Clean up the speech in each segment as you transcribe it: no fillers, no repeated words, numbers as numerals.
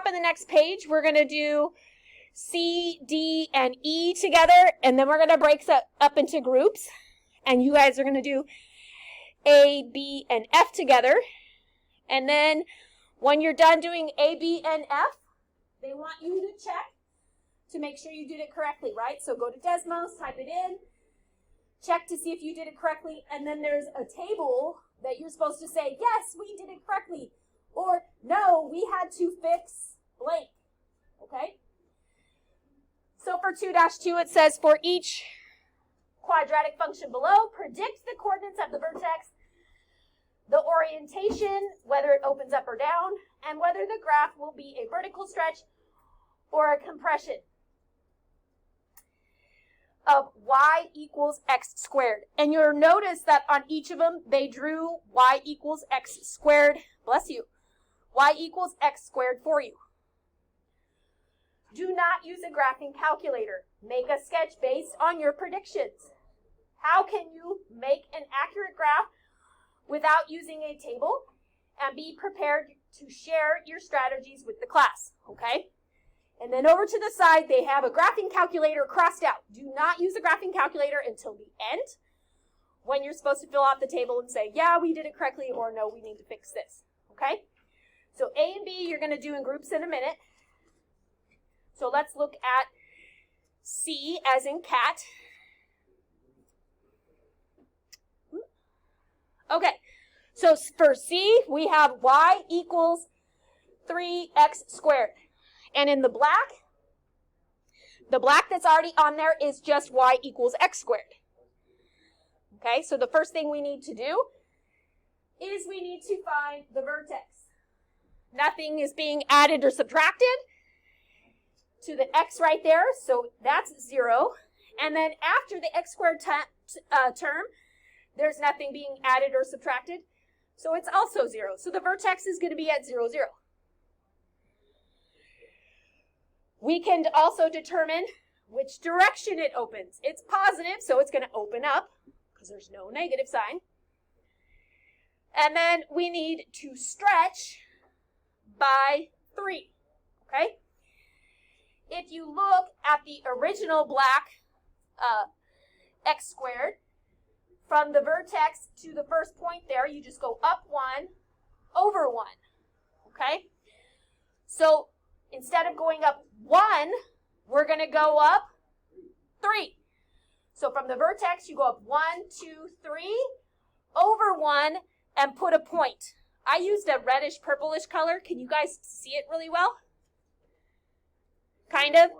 top of the next page, we're going to do C, D, and E together, and then we're going to break up into groups, and you guys are going to do A, B, and F together. And then when you're done doing A, B, and F, they want you to check to make sure you did it correctly, right? So go to Desmos, type it in, check to see if you did it correctly, and then there's a table that you're supposed to say, yes, we did it correctly, or no, we had to fix blank, okay? So for 2-2, it says, for each quadratic function below, predict the coordinates of the vertex, the orientation, whether it opens up or down, and whether the graph will be a vertical stretch or a compression of y equals x squared. And you'll notice that on each of them, they drew y equals x squared, bless you, y equals x squared for you. Do not use a graphing calculator. Make a sketch based on your predictions. How can you make an accurate graph without using a table? And be prepared to share your strategies with the class, okay? And then over to the side, they have a graphing calculator crossed out. Do not use a graphing calculator until the end, when you're supposed to fill out the table and say, yeah, we did it correctly, or no, we need to fix this, okay? So A and B, you're going to do in groups in a minute. So let's look at C as in cat. Okay, so for C, we have y equals 3x squared. And in the black that's already on there is just y equals x squared. Okay, so the first thing we need to do is we need to find the vertex. Nothing is being added or subtracted to the x right there, so that's 0. And then after the x squared term, there's nothing being added or subtracted, so it's also 0. So the vertex is going to be at 0, 0. We can also determine which direction it opens. It's positive, so it's going to open up, because there's no negative sign. And then we need to stretch by 3, okay? If you look at the original black x squared, from the vertex to the first point there, you just go up 1, over 1, okay? So instead of going up 1, we're going to go up 3. So from the vertex, you go up 1, 2, 3, over 1, and put a point. I used a reddish purplish color. Can you guys see it really well? Kind of.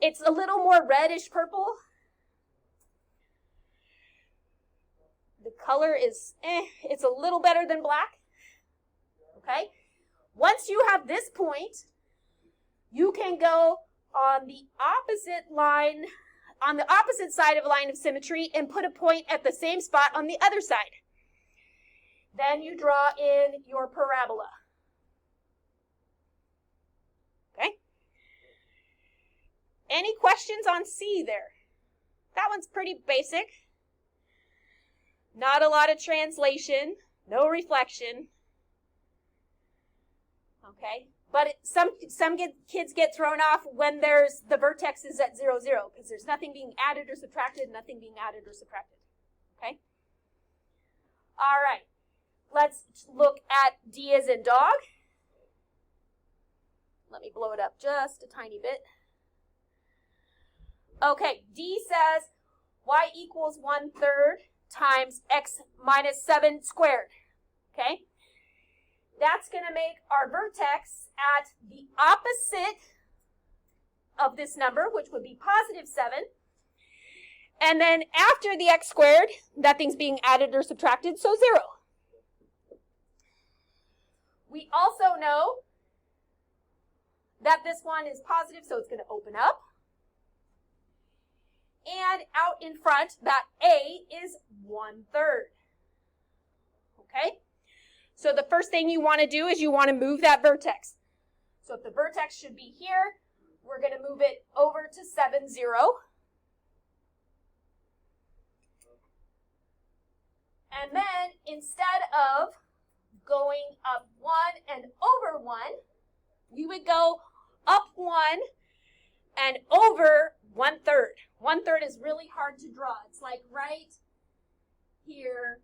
It's a little more reddish purple. The color is, it's a little better than black. Okay? Once you have this point, you can go on the opposite line, on the opposite side of a line of symmetry and put a point at the same spot on the other side. Then you draw in your parabola. Okay? Any questions on C there? That one's pretty basic. Not a lot of translation, no reflection. Okay? But some kids get thrown off when there's the vertex is at 0, 0, because there's nothing being added or subtracted, nothing being added or subtracted. Okay? All right. Let's look at D as in dog. Let me blow it up just a tiny bit. Okay, D says y equals 1/3 times x minus 7 squared. Okay? That's going to make our vertex at the opposite of this number, which would be positive 7. And then after the x squared, nothing's being added or subtracted, so 0. We also know that this one is positive, so it's going to open up. And out in front, that A is 1/3. Okay? So the first thing you want to do is you want to move that vertex. So if the vertex should be here, we're going to move it over to 7, 0. And then instead of going up 1 and over 1, we would go up 1 and over 1/3. 1/3 is really hard to draw. It's like right here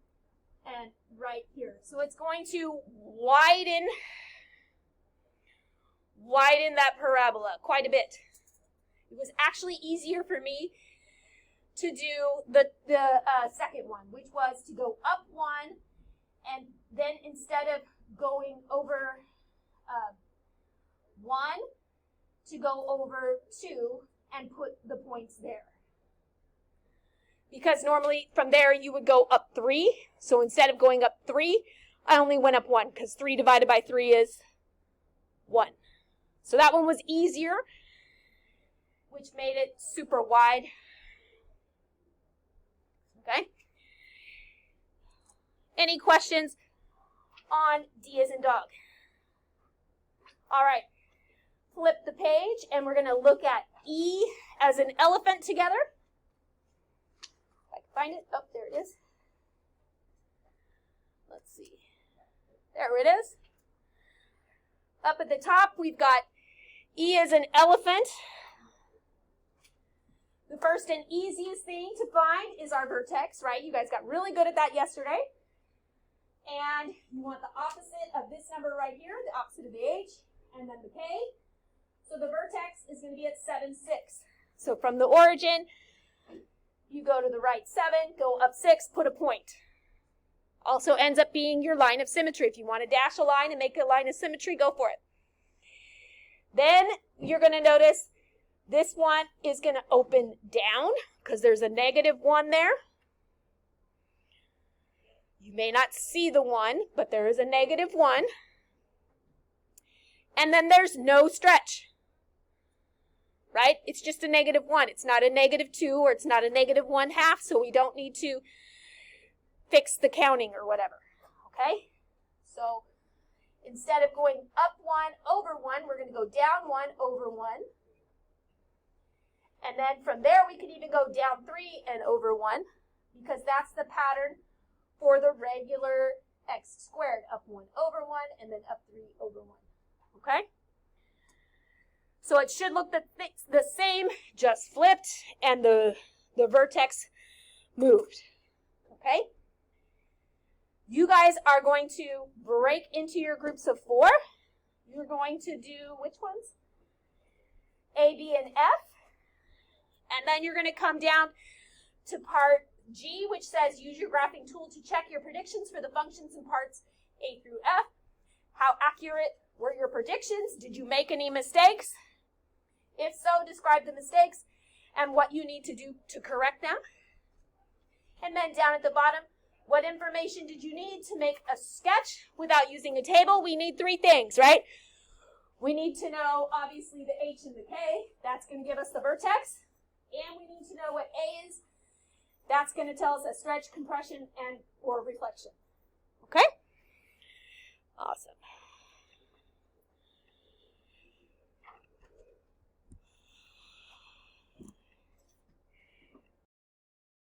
and right here. So it's going to widen that parabola quite a bit. It was actually easier for me to do the second one, which was to go up 1, and then instead of going over 1, to go over 2 and put the points there. Because normally from there you would go up 3. So instead of going up 3, I only went up 1 because 3 divided by 3 is 1. So that one was easier, which made it super wide. Okay? Any questions on D as in dog? All right. Flip the page, and we're going to look at E as an elephant together. If I can find it. Oh, there it is. Let's see. There it is. Up at the top, we've got E as an elephant. The first and easiest thing to find is our vertex, right? You guys got really good at that yesterday. And you want the opposite of this number right here, the opposite of the H, and then the K. So the vertex is going to be at 7, 6. So from the origin, you go to the right 7, go up 6, put a point. Also ends up being your line of symmetry. If you want to dash a line and make a line of symmetry, go for it. Then you're going to notice this one is going to open down because there's a -1 there. You may not see the 1, but there is a -1. And then there's no stretch, right? It's just a -1. It's not a -2 or it's not a -1/2, so we don't need to fix the counting or whatever, okay? So instead of going up 1 over 1, we're going to go down 1 over 1. And then from there, we could even go down 3 and over 1 because that's the pattern for the regular x squared. Up 1 over 1 and then up 3 over 1. Okay? So it should look the same, just flipped, and the vertex moved. Okay? You guys are going to break into your groups of 4. You're going to do which ones? A, B, and F. And then you're going to come down to part G, which says use your graphing tool to check your predictions for the functions in parts A through F. How accurate were your predictions? Did you make any mistakes? If so, describe the mistakes and what you need to do to correct them. And then down at the bottom, what information did you need to make a sketch without using a table? We need 3 things, right? We need to know, obviously, the H and the K. That's going to give us the vertex. And we need to know what A is. That's going to tell us a stretch, compression, and or reflection. Okay? Awesome.